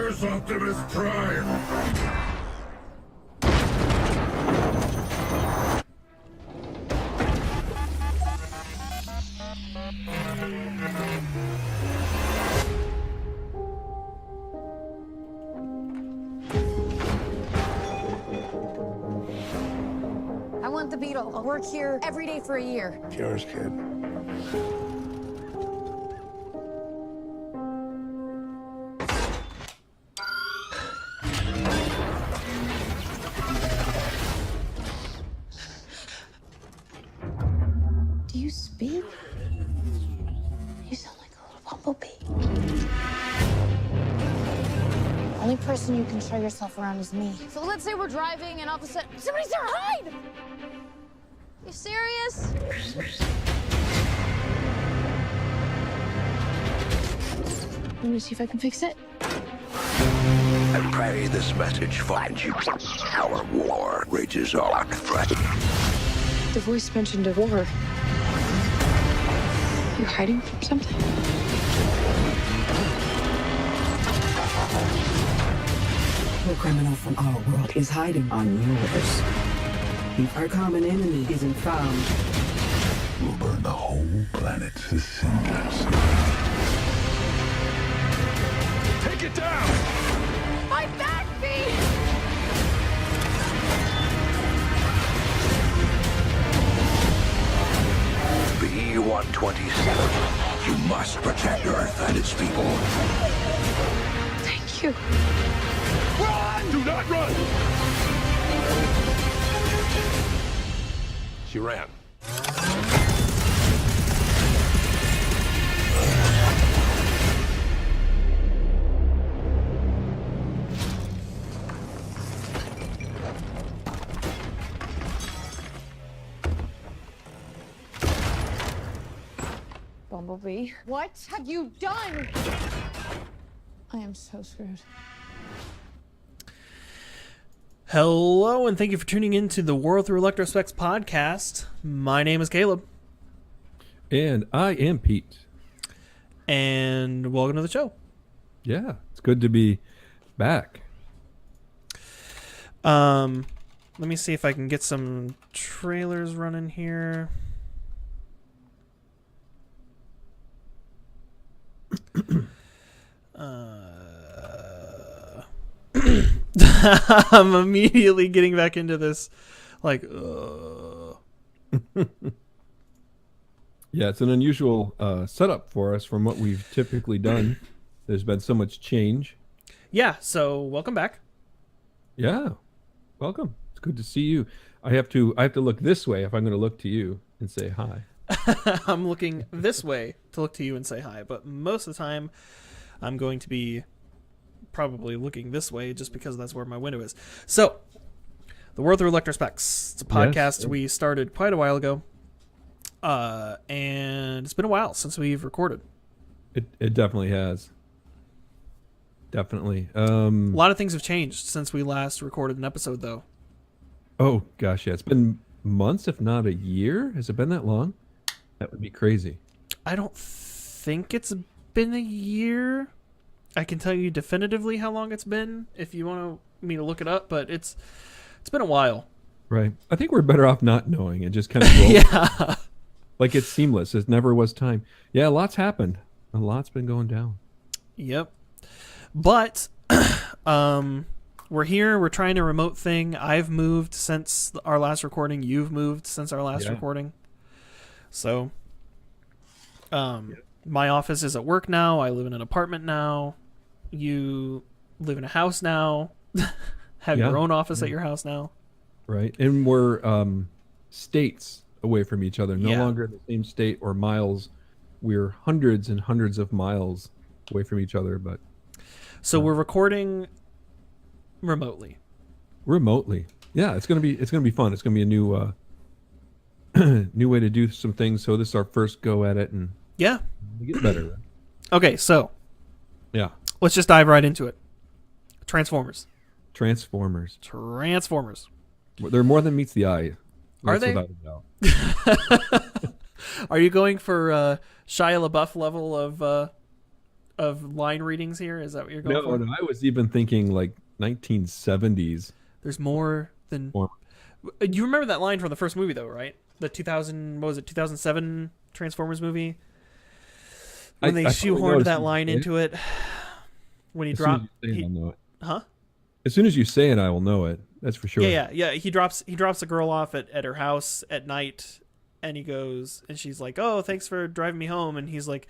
Where's Optimus Prime? I want the Beetle. I'll work here every day for a year. Yours, kid. Do you speak? You sound like a little bumblebee. Only person you can show yourself around is me. So let's say we're driving and all of a sudden, somebody's there, hide! You serious? Let me see if I can fix it. I pray this message finds you. Our war rages on threat. The voice mentioned a war. You hiding from something? The criminal from our world is hiding on yours. If our common enemy isn't found, We'll burn the whole planet to cinders. Take it down! My back feet! B-127. You must protect Earth and its people. Thank you. Run! Do not run! She ran. Bumblebee, what have you done? I am so screwed. Hello, and thank you for tuning in to the World Through Electrospecs podcast. My name is Caleb. And I am Pete. And welcome to the show. Yeah, it's good to be back. Let me see if I can get some trailers running here. I'm immediately getting back into this, like, Yeah, it's an unusual setup for us from what we've typically done. There's been so much change. Yeah, so welcome back. Yeah, welcome. It's good to see you. I have to look this way if I'm going to look to you and say hi. I'm looking this way to look to you and say hi, but most of the time I'm going to be probably looking this way just because that's where my window is. So, the World Through Electrospecs. It's a podcast we started quite a while ago, and it's been a while since we've recorded. It definitely has. Definitely. A lot of things have changed since we last recorded an episode, though. Oh, gosh, yeah. It's been months, if not a year. Has it been that long? That would be crazy. I don't think it's been a year. I can tell you definitively how long it's been if you want me to look it up, but it's been a while. Right. I think we're better off not knowing and just kind of roll. Yeah. Like it's seamless. It never was time. Yeah, a lot's happened. A lot's been going down. Yep. But we're here. We're trying a remote thing. I've moved since our last recording. You've moved since our last recording. So my office is at work now. I live in an apartment now. You live in a house now. Have your own office at your house now. Right. And we're states away from each other. No longer in the same state or miles. We're hundreds and hundreds of miles away from each other, but so we're recording remotely. Yeah, it's gonna be fun. It's gonna be a new new way to do some things. So this is our first go at it, and we get better. Okay, so let's just dive right into it. Transformers. They're more than meets the eye. Are they? Without a doubt. Are you going for Shia LaBeouf level of of line readings here? Is that what you're going No, for? no, I was even thinking like 1970s. There's more than. More. You remember that line from the first movie, though, right? The 2007 Transformers movie? When they shoehorned that line into it. When he dropped. I'll know it. Huh? As soon as you say it, I will know it. That's for sure. Yeah. He drops the girl off at her house at night, and he goes, and she's like, "Oh, thanks for driving me home." And he's like,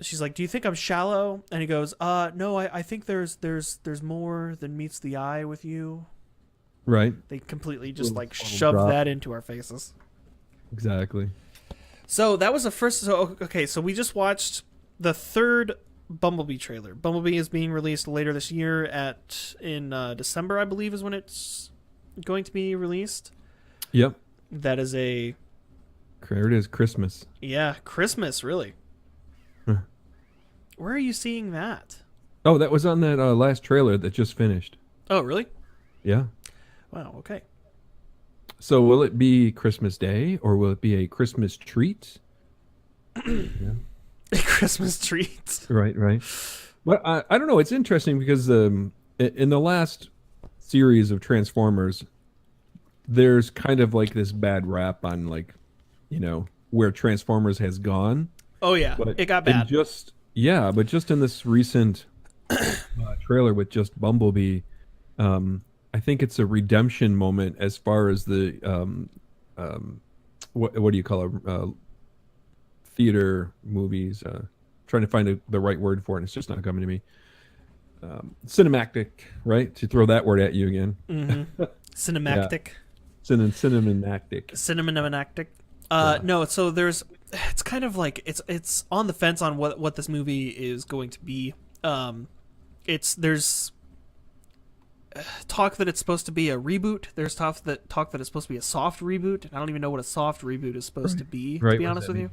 she's like, "Do you think I'm shallow?" And he goes, "No, I think there's more than meets the eye with you." Right. They completely just like shoved that into our faces. Exactly. So that was the first. So okay, so we just watched the third Bumblebee trailer. Bumblebee is being released later this year in December, I believe, is when it's going to be released. Yep. That is a. There it is, Christmas. Yeah, Christmas, really. Huh. Where are you seeing that? Oh, that was on that last trailer that just finished. Oh, really? Yeah. Wow. Okay. So will it be Christmas Day or will it be a Christmas treat? Yeah. A Christmas treat. Right. But I don't know. It's interesting because in the last series of Transformers, there's kind of like this bad rap on where Transformers has gone. Oh yeah, But it got bad. But just in this recent trailer with just Bumblebee, I think it's a redemption moment as far as the what do you call it? Theater movies. Trying to find the right word for it, and it's just not coming to me. Cinematic, right? To throw that word at you again. Mm-hmm. Cinematic. Cinematic. Cinematic. Yeah. No, so it's kind of like it's on the fence on what this movie is going to be. There's talk that it's supposed to be a reboot. There's talk that it's supposed to be a soft reboot. I don't even know what a soft reboot is supposed to be, to be honest with you.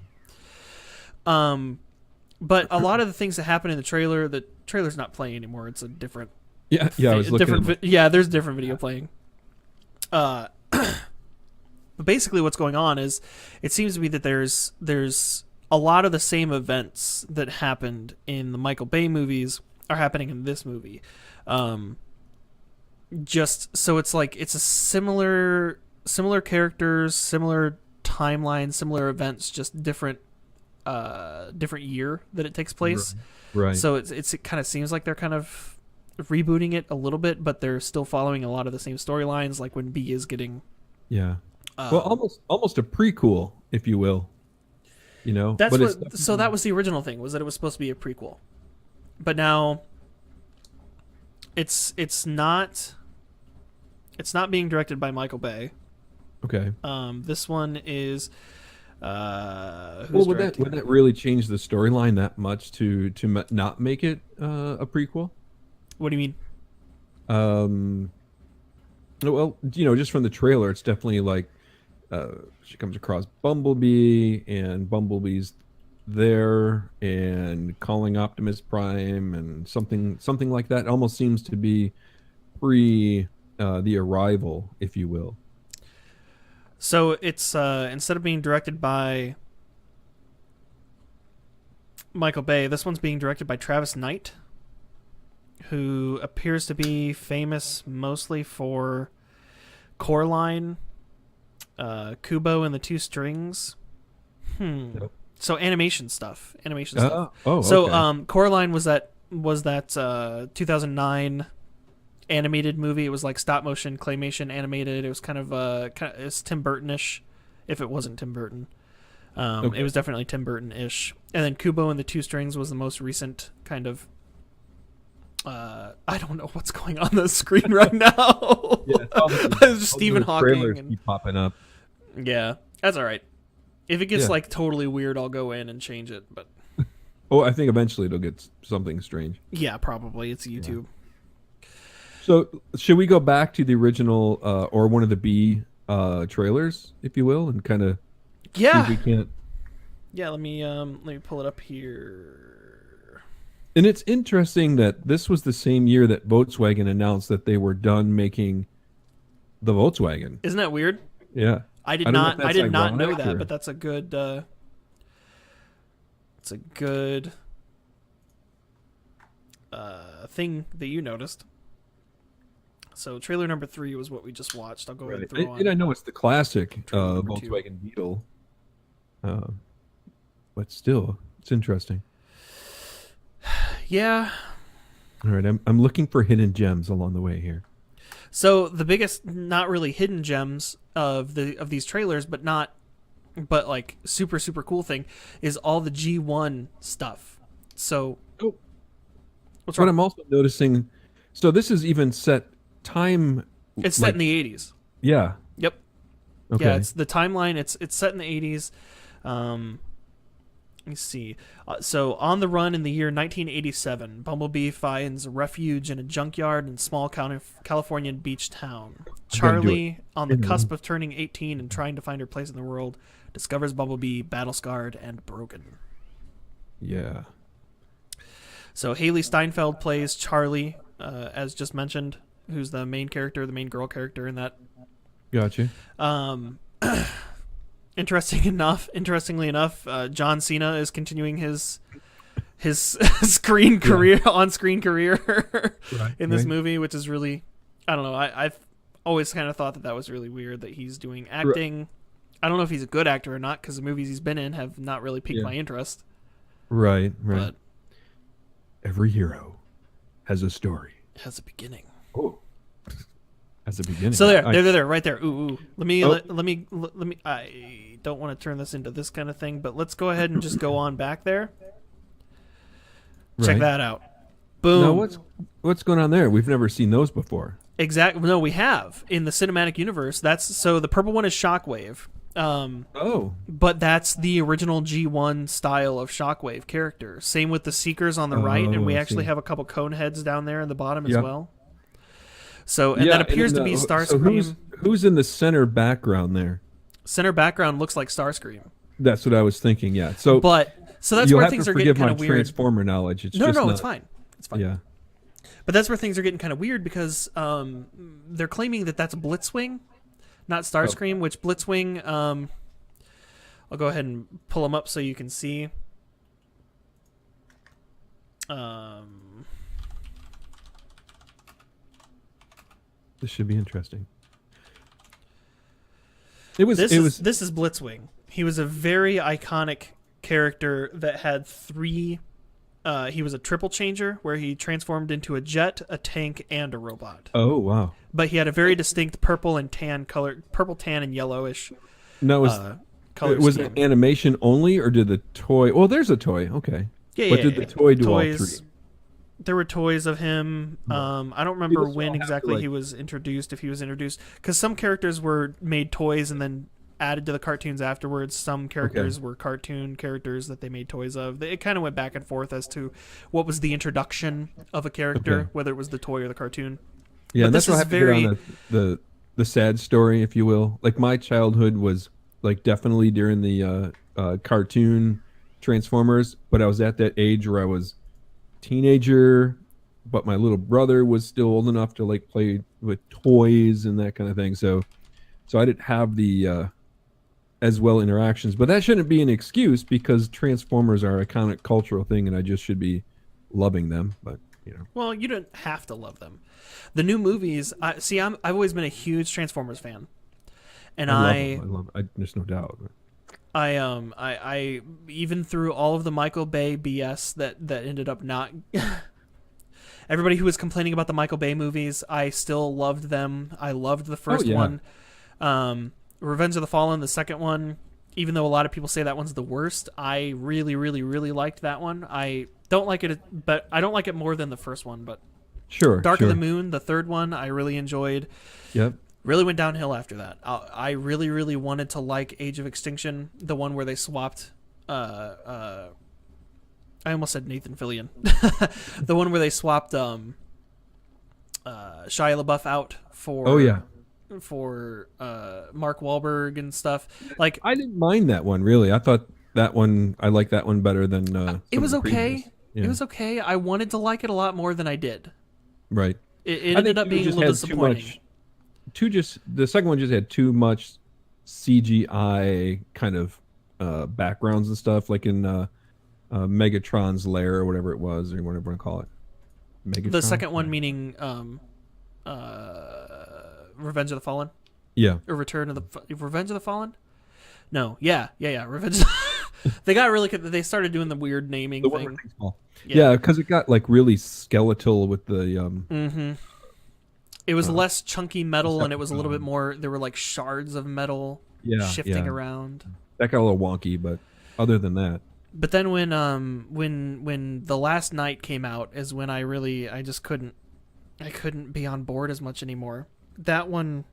But a lot of the things that happen in the trailer's not playing anymore. It's a different. Yeah. I was looking. There's different video playing. But basically, what's going on is it seems to be that there's a lot of the same events that happened in the Michael Bay movies are happening in this movie. Just so it's like it's a similar characters, similar timeline, similar events, just different year that it takes place. Right. So it kind of seems like they're kind of rebooting it a little bit, but they're still following a lot of the same storylines, like when B is getting. Yeah. Well, almost a prequel, if you will. That's what. So that was the original thing, was that it was supposed to be a prequel, but now it's not being directed by Michael Bay. Okay. This one is. Would that really change the storyline that much to not make it a prequel? What do you mean? Well, just from the trailer, it's definitely like she comes across Bumblebee, and Bumblebee's there and calling Optimus Prime and something like that. It almost seems to be pre the arrival, if you will. So it's instead of being directed by Michael Bay, this one's being directed by Travis Knight, who appears to be famous mostly for Coraline, Kubo and the Two Strings. Yep. So animation stuff. Oh, so okay. Coraline was that 2009 animated movie. It was like stop motion claymation animated. It was kind of it's Tim Burton-ish, if it wasn't Tim Burton. Okay. It was definitely Tim Burton-ish. And then Kubo and the Two Strings was the most recent kind of. I don't know what's going on the screen right now. Yeah, it's just Stephen Hawking and keep popping up. Yeah, that's all right. If it gets like totally weird, I'll go in and change it. But I think eventually it'll get something strange. yeah, probably it's YouTube. Yeah. So should we go back to the original or one of the B trailers, if you will, and kind of see if we can't. Yeah, let me pull it up here. And it's interesting that this was the same year that Volkswagen announced that they were done making the Volkswagen. Isn't that weird? Yeah. I did not know that, but that's a good thing that you noticed. So trailer number 3 was what we just watched. I'll go ahead and throw on. And I know it's the classic Trailer number 2. Volkswagen Beetle, but still, it's interesting. Yeah. All right, I'm looking for hidden gems along the way here. So the biggest, not really hidden gems of these trailers, but like super cool thing is all the G1 stuff. So what's wrong? What I'm also noticing, so this is even set time. It's set in the 80s. Yeah. Yep. Okay. Yeah, it's the timeline. It's set in the 80s. Let me see. So on the run in the year 1987, Bumblebee finds refuge in a junkyard in small Californian beach town. Charlie, on the cusp of turning 18 and trying to find her place in the world, discovers Bumblebee battle-scarred and broken. Yeah. So Haley Steinfeld plays Charlie, as just mentioned, who's the main character, the main girl character in that. Gotcha. Interestingly enough, John Cena is continuing his on-screen career in this movie, which is really, I don't know. I've always kind of thought that was really weird that he's doing acting. Right. I don't know if he's a good actor or not because the movies he's been in have not really piqued my interest. Right. But every hero has a story. Has a beginning. Oh. As a beginning. So there, right there. Ooh. Let me. I don't want to turn this into this kind of thing, but let's go ahead and just go on back there. Check that out. Boom. Now what's going on there? We've never seen those before. Exactly. No, we have in the cinematic universe. So the purple one is Shockwave. But that's the original G1 style of Shockwave character. Same with the Seekers on the right, and we actually have a couple cone heads down there in the bottom as well. So, and that appears to be Starscream. So who's in the center background there? Center background looks like Starscream. That's what I was thinking, yeah. So that's where things are getting kind of weird. Transformer knowledge. It's it's fine. It's fine. Yeah. But that's where things are getting kind of weird because they're claiming that that's Blitzwing, not Starscream, which Blitzwing, I'll go ahead and pull them up so you can see. This should be interesting. This is Blitzwing. He was a very iconic character that had 3. He was a triple changer where he transformed into a jet, a tank, and a robot. Oh wow! But he had a very distinct purple, tan, and yellowish. No, color was scheme. it animation only, or did the toy? Well, there's a toy. Okay. Yeah, But did the toy do toys, all 3? There were toys of him. I don't remember when exactly he was introduced, if he was introduced. Because some characters were made toys and then added to the cartoons afterwards. Some characters were cartoon characters that they made toys of. It kind of went back and forth as to what was the introduction of a character, whether it was the toy or the cartoon. Yeah, but that's what happened on the sad story, if you will. Like my childhood was like definitely during the cartoon Transformers, but I was at that age where I was teenager, but my little brother was still old enough to like play with toys and that kind of thing. So I didn't have the as well interactions, but that shouldn't be an excuse because Transformers are a iconic cultural thing, and I just should be loving them. But well, you don't have to love them. The new movies, I've always been a huge Transformers fan, and I love them. There's no doubt. I even through all of the Michael Bay BS that ended up not. Everybody who was complaining about the Michael Bay movies, I still loved them. I loved the first one. Revenge of the Fallen, the second one, even though a lot of people say that one's the worst, I really, really, really liked that one. I don't like it, but I don't like it more than the first one. But Dark of the Moon, the third one, I really enjoyed. Yep. Really went downhill after that. I really, really wanted to like Age of Extinction, the one where they swapped. I almost said Nathan Fillion, the one where they swapped Shia LaBeouf out for. For Mark Wahlberg and stuff. Like I didn't mind that one really. I thought that one I liked that one better than it was okay. Yeah. It was okay. I wanted to like it a lot more than I did. Right. It ended up being a little disappointing. The second one just had too much CGI kind of backgrounds and stuff, like in Megatron's lair or whatever it was, or whatever you want to call it. Megatron? The second one meaning Revenge of the Fallen? Yeah. Or Revenge of the Fallen? No. Yeah. Revenge. They got really good. They started doing the weird naming The one thing. where things fall. Yeah. Yeah, because it got like really skeletal with the It was less chunky metal, and it was a little bit more. There were like shards of metal shifting around. That got a little wonky, but other than that, But then when The Last Night came out is when I just couldn't be on board as much anymore. That one,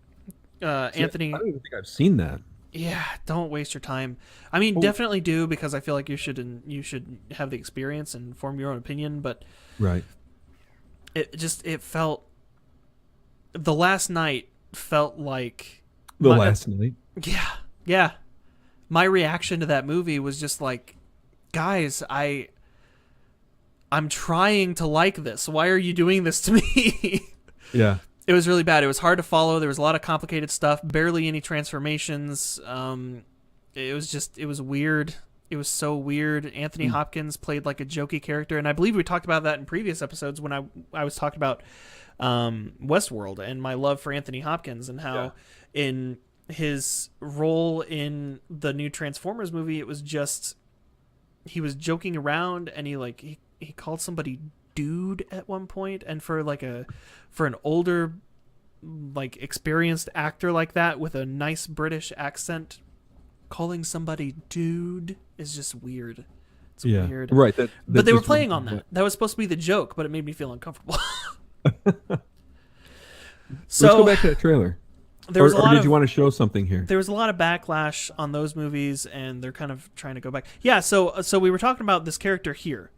Anthony. I don't even think I've seen that. Yeah, don't waste your time. I mean, definitely do, because I feel like you should have the experience and form your own opinion. But Right. it felt. The Last Night felt like The Last Night. Yeah. My reaction to that movie was just like, guys, I'm trying to like this. Why are you doing this to me? Yeah. It was really bad. It was hard to follow. There was a lot of complicated stuff. Barely any transformations. It was weird. It was so weird. Anthony Hopkins played like a jokey character, and I believe we talked about that in previous episodes when I was talking about Westworld and my love for Anthony Hopkins and how in his role in the new Transformers movie, it was just he was joking around, and he called somebody dude at one point, and for an older like experienced actor like that with a nice British accent, calling somebody dude is just weird. It's weird. Right. But they were playing on that. That was supposed to be the joke, but it made me feel uncomfortable. So let's go back to that trailer. There was did you want to show something here? There was a lot of backlash on those movies, and they're kind of trying to go back. Yeah, so we were talking about this character here.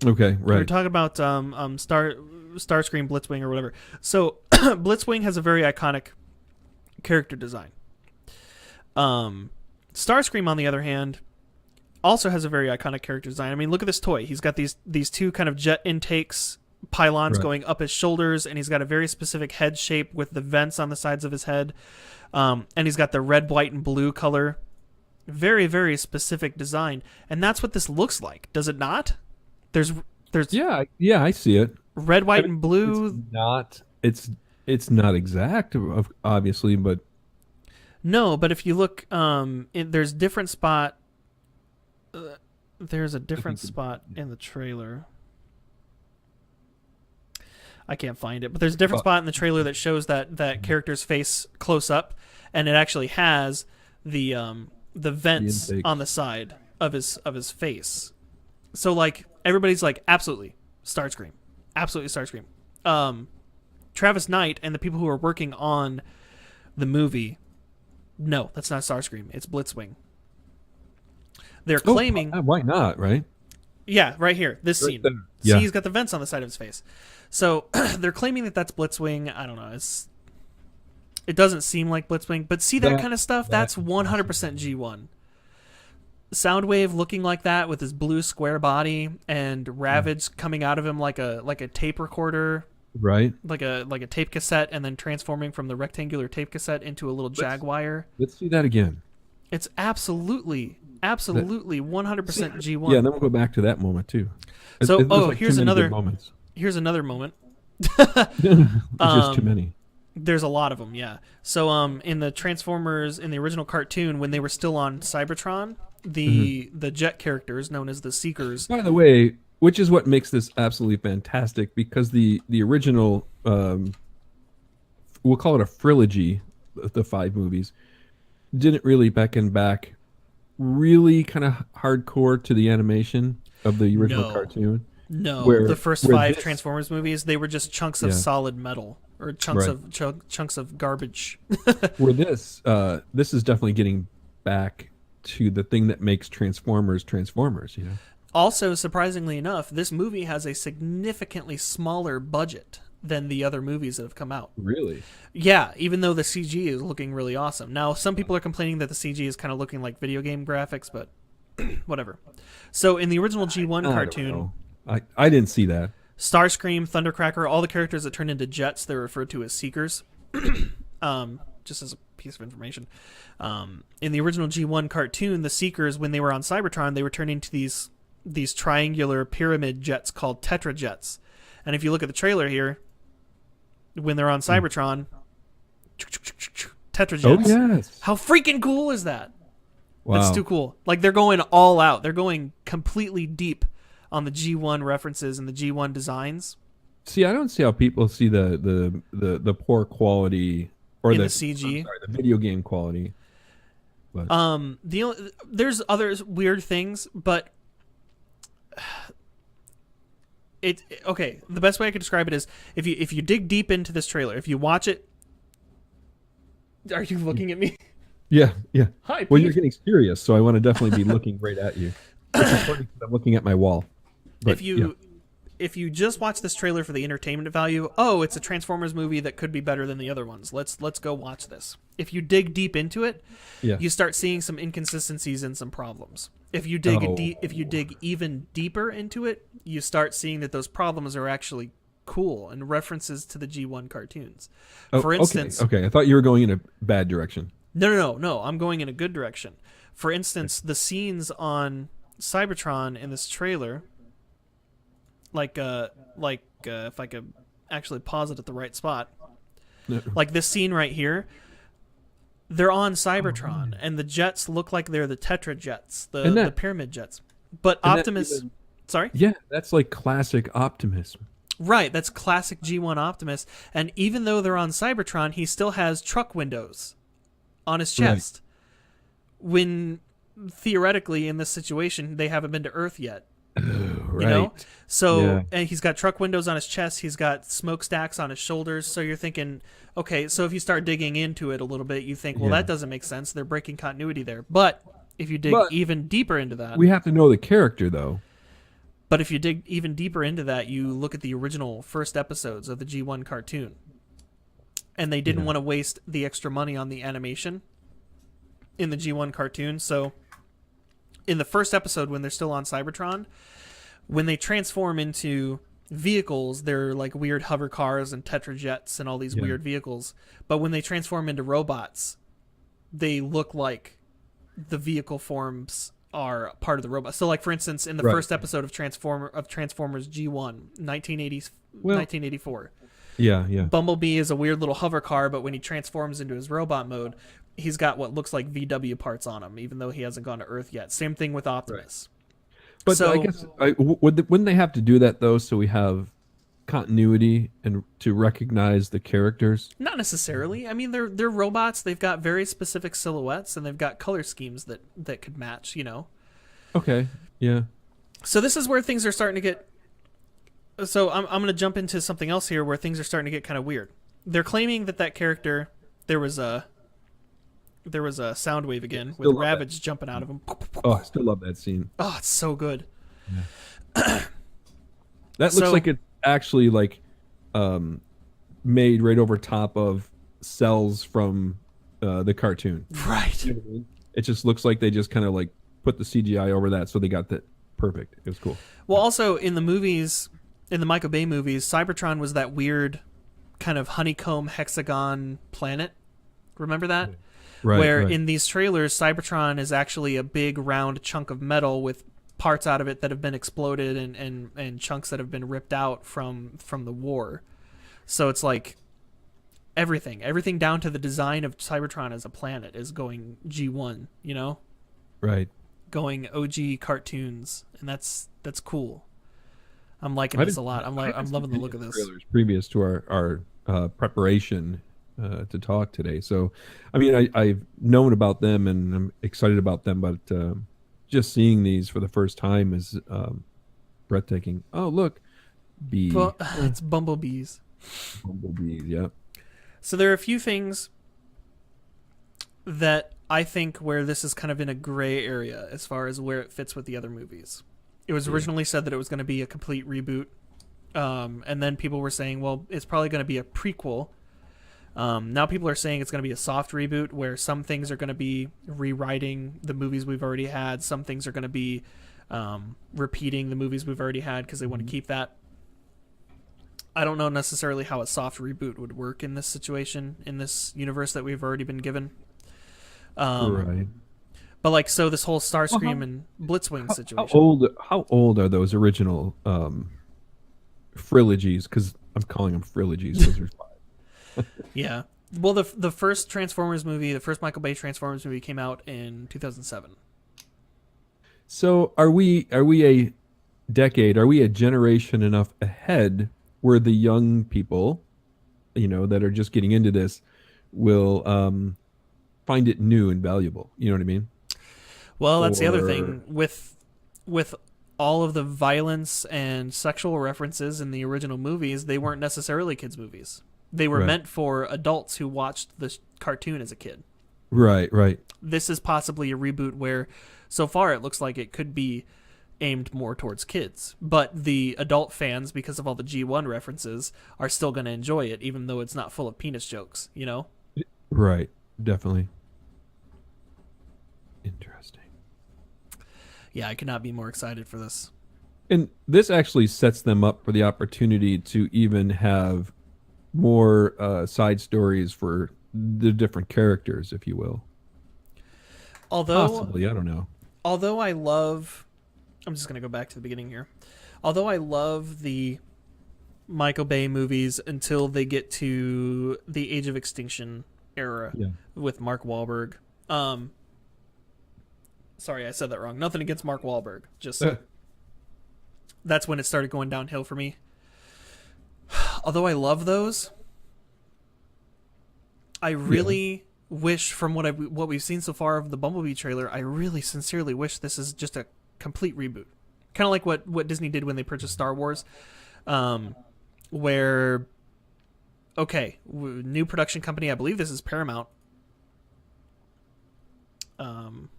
Okay, right. We were talking about Starscream, Blitzwing, or whatever. So Blitzwing has a very iconic character design. Starscream, on the other hand, also has a very iconic character design. I mean, look at this toy. He's got these two kind of jet intakes, pylons going up his shoulders, and he's got a very specific head shape with the vents on the sides of his head. And he's got the red, white, and blue color. Very, very specific design. And that's what this looks like, does it not? There's yeah, I see it. Red, white, and blue. It's not exact, obviously, but no. But if you look, there's different spot. There's a different spot in the trailer. I can't find it, but there's a different spot in the trailer that shows that character's face close up, and it actually has the vents on the side of his face. So like everybody's like, absolutely Starscream. Travis Knight and the people who are working on the movie, no, that's not Starscream. It's Blitzwing. They're claiming why not, right? Yeah, right here, this Right scene. there. See, Yeah. he's got the vents on the side of his face. So they're claiming that that's Blitzwing. I don't know. It doesn't seem like Blitzwing, but see that kind of stuff. That's 100% G1. Soundwave looking like that with his blue square body and Ravage coming out of him like a tape recorder, Right. like a tape cassette, and then transforming from the rectangular tape cassette into a little Jaguar. Let's see that again. It's absolutely 100% G1. Yeah, and then we'll go back to that moment too. So, there's like here's too many another good moments. Here's another moment. There's just too many. There's a lot of them, yeah. So in the Transformers, in the original cartoon, when they were still on Cybertron, the jet characters known as the Seekers. By the way, which is what makes this absolutely fantastic, because the original, we'll call it a trilogy, the 5 movies, didn't really beckon back really kind of hardcore to the animation of the original cartoon. No, Where- the first where 5 this- Transformers movies, they were just chunks of solid metal or chunks Right. of chunks of garbage. Where this is definitely getting back to the thing that makes Transformers, you know. Also, surprisingly enough, this movie has a significantly smaller budget than the other movies that have come out. Really? Yeah, even though the CG is looking really awesome. Now, some people are complaining that the CG is kind of looking like video game graphics, but whatever. So, in the original G1 cartoon, I didn't see that. Starscream, Thundercracker, all the characters that turn into jets, they're referred to as Seekers. Just as a piece of information. In the original G1 cartoon, the Seekers, when they were on Cybertron, they were turning into these triangular pyramid jets called Tetra jets. And if you look at the trailer here, when they're on Cybertron, Tetrajets. Oh yes. How freaking cool is that? Wow. That's too cool. Like, they're going all out. They're going completely deep on the G1 references and the G1 designs. See, I don't see how people see the poor quality or In the CG. I'm sorry, the video game quality. But There's other weird things, but okay. The best way I could describe it is if you dig deep into this trailer, if you watch it. Are you looking at me? yeah. Hi, Well, Pete. you're getting serious, so I want to definitely be looking right at you. Which is funny 'cause I'm looking at my wall. But, if you just watch this trailer for the entertainment value, oh, it's a Transformers movie that could be better than the other ones. Let's go watch this. If you dig deep into it, yeah. you start seeing some inconsistencies and some problems. If you dig Oh. if you dig even deeper into it, you start seeing that those problems are actually cool and references to the G1 cartoons. Oh, For instance, okay. I thought you were going in a bad direction. No. I'm going in a good direction. For instance, the scenes on Cybertron in this trailer, like if I could actually pause it at the right spot, like this scene right here, they're on Cybertron, and the jets look like they're the Tetra jets, the pyramid jets. But Optimus, sorry? Yeah, that's like classic Optimus. Right, that's classic G1 Optimus. And even though they're on Cybertron, he still has truck windows on his chest. Right. When theoretically, in this situation, they haven't been to Earth yet. Right. You know? So, yeah. And he's got truck windows on his chest. He's got smokestacks on his shoulders. So you're thinking, okay, so if you start digging into it a little bit, you think, well, that doesn't make sense. They're breaking continuity there. But if you dig even deeper into that... We have to know the character, though. But if you dig even deeper into that, you look at the original first episodes of the G1 cartoon. And they didn't want to waste the extra money on the animation in the G1 cartoon. So in the first episode, when they're still on Cybertron, when they transform into vehicles, they're like weird hover cars and Tetrajets and all these weird vehicles. But when they transform into robots, they look like the vehicle forms are part of the robot. So, like, for instance, in the first episode of Transformers G1, 1984. Yeah. Bumblebee is a weird little hover car, but when he transforms into his robot mode, he's got what looks like VW parts on him, even though he hasn't gone to Earth yet. Same thing with Optimus. Right. But so, I guess wouldn't they have to do that though, so we have continuity and to recognize the characters? Not necessarily. I mean, they're robots. They've got very specific silhouettes, and they've got color schemes that could match. You know. Okay. Yeah. So this is where things are starting to get. So I'm going to jump into something else here where things are starting to get kind of weird. They're claiming that character there was a sound wave again with Ravage jumping out of him. Oh, I still love that scene. Oh, it's so good. Yeah. That looks like it's actually like made right over top of cells from the cartoon. Right. You know what I mean? It just looks like they just kind of like put the CGI over that, so they got that perfect. It was cool. Well, also in the movies, in the Michael Bay movies, Cybertron was that weird kind of honeycomb hexagon planet. Remember that? Right. Where right. in these trailers, Cybertron is actually a big round chunk of metal with parts out of it that have been exploded and chunks that have been ripped out from the war. So it's like everything down to the design of Cybertron as a planet is going G1, you know? Right. Going OG cartoons, and that's cool. I'm liking this a lot. I'm loving the look of this. Trailers previous to our preparation to talk today. So, I mean, I've known about them and I'm excited about them, but just seeing these for the first time is breathtaking. Oh, look, it's bumblebees. Bumblebees, yeah. So there are a few things that I think where this is kind of in a gray area as far as where it fits with the other movies. It was originally said that it was going to be a complete reboot, and then people were saying, well, it's probably going to be a prequel. Now people are saying it's going to be a soft reboot where some things are going to be rewriting the movies we've already had. Some things are going to be repeating the movies we've already had because they want to keep that. I don't know necessarily how a soft reboot would work in this situation, in this universe that we've already been given. Right. But like, so this whole Starscream and Blitzwing situation. How old are those original trilogies, because I'm calling them trilogies. Those are five. Yeah. Well, the first Transformers movie, the first Michael Bay Transformers movie came out in 2007. So are we a decade? Are we a generation enough ahead where the young people, that are just getting into this, will find it new and valuable? You know what I mean? Well, that's the other thing with all of the violence and sexual references in the original movies. They weren't necessarily kids' movies. They were meant for adults who watched the cartoon as a kid. Right. This is possibly a reboot where, so far, it looks like it could be aimed more towards kids. But the adult fans, because of all the G1 references, are still going to enjoy it, even though it's not full of penis jokes, Right. Definitely. Interesting. Yeah, I could not be more excited for this. And this actually sets them up for the opportunity to even have more side stories for the different characters, if you will. Although, possibly, I don't know. Although I love, I'm just going to go back to the beginning here. Although I love the Michael Bay movies until they get to the Age of Extinction era with Mark Wahlberg. Sorry, I said that wrong. Nothing against Mark Wahlberg. Just that's when it started going downhill for me. Although I love those, I really wish, from what we've seen so far of the Bumblebee trailer, I really sincerely wish this is just a complete reboot. Kind of like what Disney did when they purchased Star Wars, where, new production company, I believe this is Paramount. I'm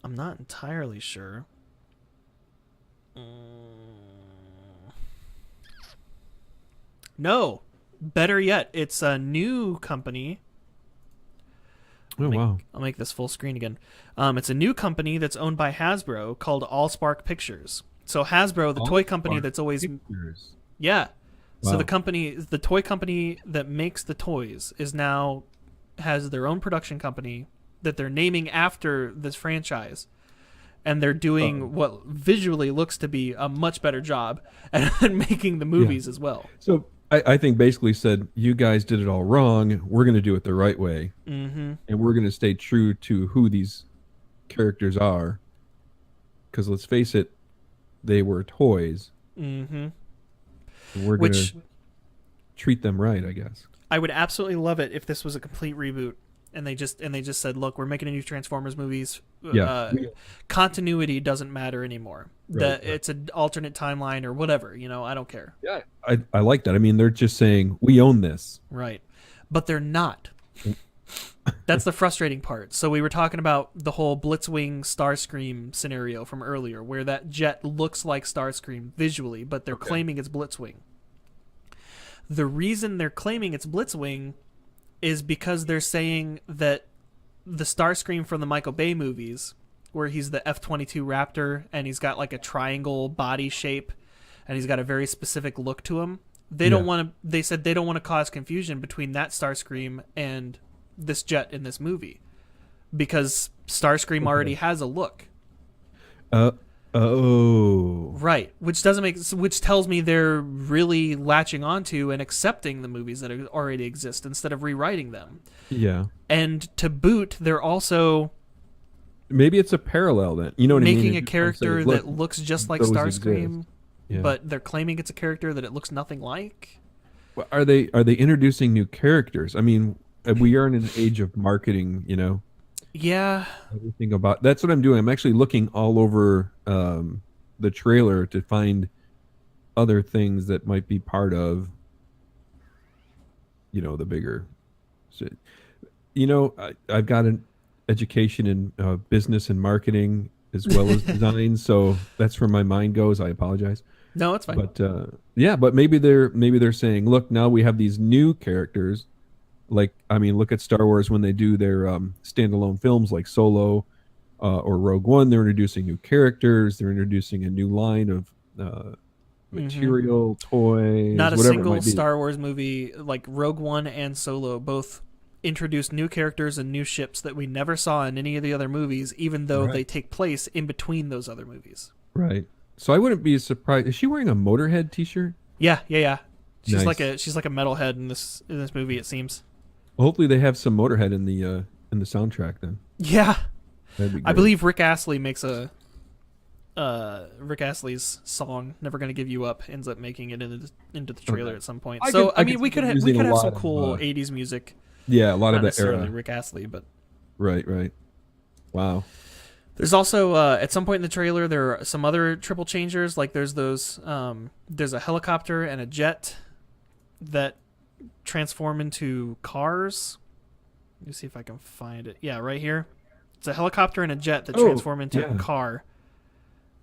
not entirely sure. No, better yet, it's a new company. Wow. I'll make this full screen again. It's a new company that's owned by Hasbro called Allspark Pictures. So Hasbro, the toy company that's always... Pictures. Yeah. Wow. So the toy company that makes the toys has their own production company that they're naming after this franchise. And they're doing what visually looks to be a much better job at making the movies as well. So I think basically said, you guys did it all wrong. We're going to do it the right way. Mm-hmm. And we're going to stay true to who these characters are. Because let's face it, they were toys. Mm-hmm. And we're going to treat them right, I guess. I would absolutely love it if this was a complete reboot. And they just said, look, we're making a new Transformers movies. Continuity doesn't matter anymore. Right. It's an alternate timeline or whatever. I don't care. Yeah, I like that. I mean, they're just saying, we own this. Right. But they're not. That's the frustrating part. So we were talking about the whole Blitzwing Starscream scenario from earlier, where that jet looks like Starscream visually, but they're claiming it's Blitzwing. The reason they're claiming it's Blitzwing is because they're saying that the Starscream from the Michael Bay movies, where he's the F-22 Raptor and he's got like a triangle body shape and he's got a very specific look to him, they said they don't want to cause confusion between that Starscream and this jet in this movie, because Starscream already has a look. Right, which tells me they're really latching onto and accepting the movies that already exist instead of rewriting them. Yeah. And to boot, they're also maybe it's a parallel then. You know what I mean? Making a character that looks just like Starscream, yeah. But they're claiming it's a character that it looks nothing like. Well, are they introducing new characters? I mean, we are in an age of marketing, Yeah. Everything about that's what I'm doing. I'm actually looking all over the trailer to find other things that might be part of, the bigger. I've got an education in business and marketing as well as design, so that's where my mind goes. I apologize. No, it's fine. But but maybe they're saying, look, now we have these new characters. Like, I mean, look at Star Wars when they do their standalone films like Solo or Rogue One. They're introducing new characters. They're introducing a new line of material, toys. Not a single Star Wars movie like Rogue One and Solo both introduced new characters and new ships that we never saw in any of the other movies, even though they take place in between those other movies. Right. So I wouldn't be surprised. Is she wearing a Motorhead T-shirt? Yeah. She's Nice. like a metalhead in this movie. It seems. Well, hopefully they have some Motorhead in the soundtrack then. Yeah. That'd be I great. believe Rick Astley makes Rick Astley's song "Never Gonna Give You Up" ends up making it into the trailer Okay. at some point. I So could- I I mean, could we see could them have using a some lot of, cool '80s music. Yeah, a lot Not of that necessarily era. Rick Astley, but Right. Wow. there's also at some point in the trailer there are some other triple changers. Like there's those there's a helicopter and a jet that transform into cars. Let me see if I can find it. Yeah, right here. It's a helicopter and a jet that transform into a car,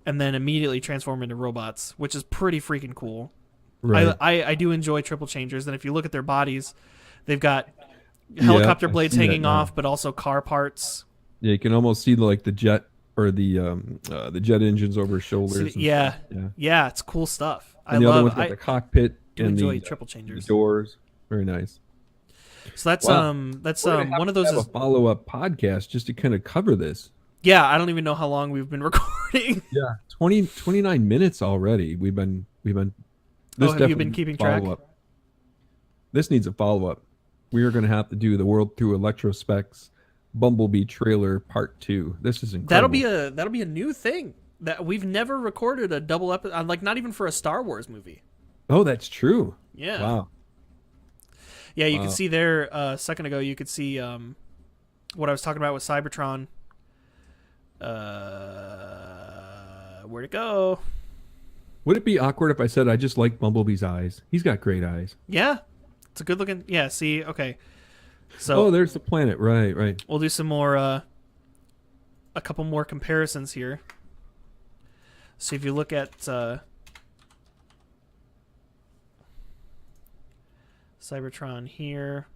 and then immediately transform into robots, which is pretty freaking cool. Right. I do enjoy triple changers, and if you look at their bodies, they've got helicopter I blades see that hanging now. off, but also car parts. Yeah, you can almost see the jet or the jet engines over his shoulders. and Yeah, stuff. yeah, it's cool stuff. And the other one's got the cockpit do and enjoy the triple changers. doors. Very nice. So that's Wow. one of those have is a follow-up podcast just to kind of cover this. yeah. I don't even know how long we've been recording. Yeah, 29 minutes already. We've been. This Have you definitely been needs keeping a track? follow-up. This needs a follow-up. We are going to have to do the World Through Electrospecs Bumblebee trailer part 2. This is incredible. That'll be a new thing that we've never recorded a double episode, like not even for a Star Wars movie. Oh, that's true. Yeah. Wow. Yeah, you can see there a second ago. You could see what I was talking about with Cybertron. Where'd it go? Would it be awkward if I said I just like Bumblebee's eyes? He's got great eyes. Yeah, it's a good looking. Yeah, see, okay. So Oh, there's the planet. Right. we'll do some more, a couple more comparisons here. So if you look at Cybertron here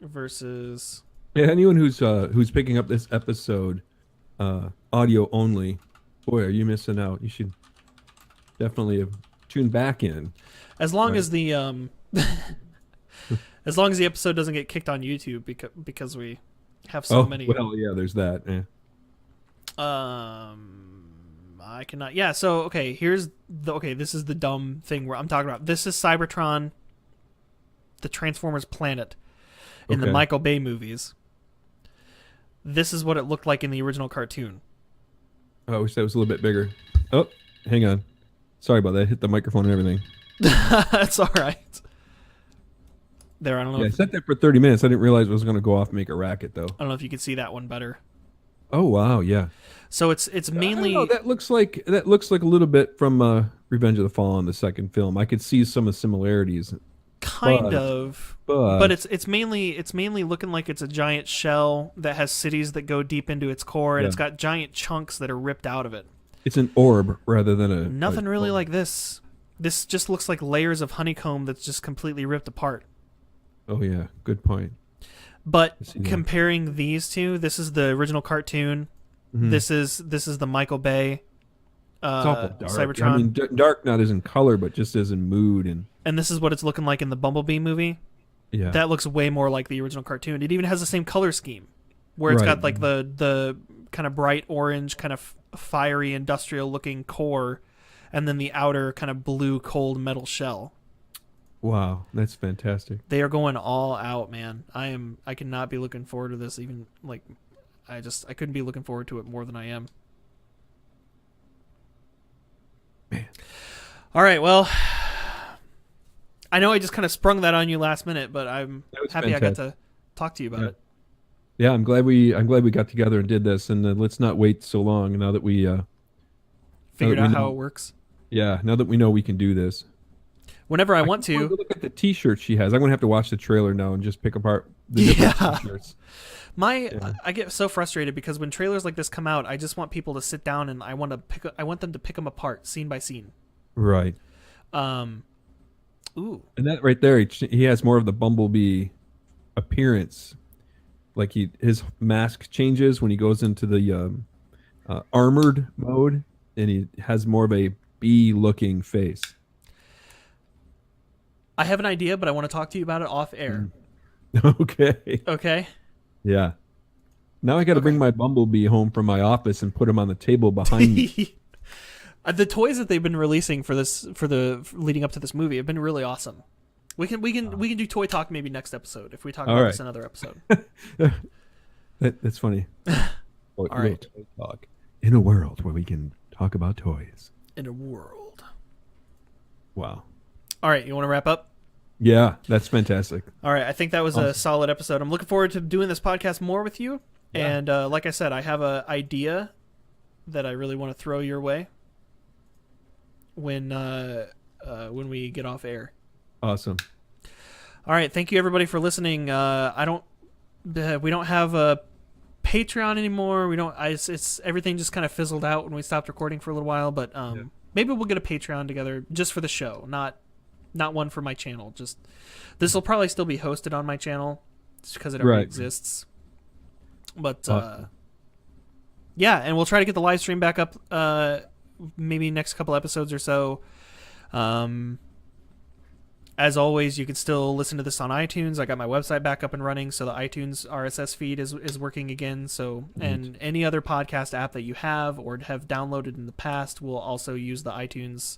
versus Yeah, anyone who's picking up this episode, audio only, boy, are you missing out. You should definitely have tuned back in. as long Right. as the as long as the episode doesn't get kicked on YouTube because we have so many. Well, yeah, there's that. Yeah. I cannot. Yeah. So okay, this is the dumb thing where I'm talking about. This is Cybertron, the Transformers planet, in the Okay. Michael Bay movies. This is what it looked like in the original cartoon. Oh, I wish that was a little bit bigger. Oh, hang on. Sorry about that. Hit the microphone and everything. That's all right. There, I don't know. Yeah, I If, sat there for 30 minutes. I didn't realize it was going to go off and make a racket, though. I don't know if you can see that one better. Oh wow, yeah. So it's mainly I don't know, that looks like a little bit from Revenge of the Fallen, the second film. I could see some of the similarities. kind but- of, But, but it's mainly looking like it's a giant shell that has cities that go deep into its core, and Yeah. it's got giant chunks that are ripped out of it. it's an orb rather than a Nothing really like this. This just looks like layers of honeycomb that's just completely ripped apart. Oh yeah, good point. But see that. comparing these two, this is the original cartoon. Mhm. This is the Michael Bay It's awful dark. Cybertron, I mean, dark not as in color, but just as in mood and and this is what it's looking like in the Bumblebee movie. yeah. That looks way more like the original cartoon. It even has the same color scheme, where it's Right. got like the kind of bright orange, kind of fiery industrial looking core, and then the outer kind of blue cold metal shell. Wow, that's fantastic. They are going all out, man. I cannot be looking forward to this. Even like, I couldn't be looking forward to it more than I am. Man. All right, well, I know I just kind of sprung that on you last minute, but I'm That was happy I got fantastic. to talk to you about Yeah. it. Yeah, I'm glad we got together and did this, and let's not wait so long. Now that we Figured we out know- how it works. now that we know we can do this. Whenever I want wanted to. look at the T-shirt she has. I'm gonna have to watch the trailer now and just pick apart the Yeah. different T-shirts. I get so frustrated because when trailers like this come out, I just want people to sit down and I want them to pick them apart scene by scene. Right, Ooh. and that right there, he has more of the Bumblebee appearance. Like his mask changes when he goes into the armored mode, and he has more of a bee-looking face. I have an idea, but I want to talk to you about it off air. Okay. Okay? Yeah. Now I got to bring my Bumblebee home from my office and put him on the table behind me. The toys that they've been releasing for leading up to this movie have been really awesome. We can do toy talk maybe next episode if we talk about this another episode. That's funny. All right. Toy talk in a world where we can talk about toys. In a world. Wow. All right, you want to wrap up? Yeah, that's fantastic. All right, I think that was a solid episode. I'm looking forward to doing this podcast more with you. Yeah. And like I said, I have an idea that I really want to throw your way when we get off air. Awesome. All right, thank you everybody for listening. We don't have a Patreon anymore. It's everything just kind of fizzled out when we stopped recording for a little while. But maybe we'll get a Patreon together just for the show, not one for my channel. Just this will probably still be hosted on my channel just because it already exists. But yeah, and we'll try to get the live stream back up maybe next couple episodes or so. As always, you can still listen to this on iTunes. I got my website back up and running, so the iTunes RSS feed is working again. So, and any other podcast app that you have or have downloaded in the past will also use the iTunes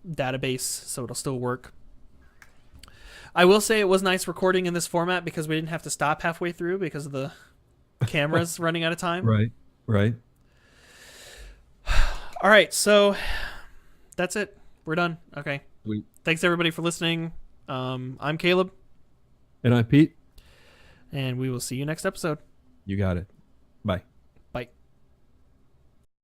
database, so it'll still work. I will say it was nice recording in this format because we didn't have to stop halfway through because of the cameras running out of time. Right. All right, so that's it. We're done. Okay. Sweet. Thanks everybody for listening. I'm Caleb. And I'm Pete. And we will see you next episode. You got it. Bye.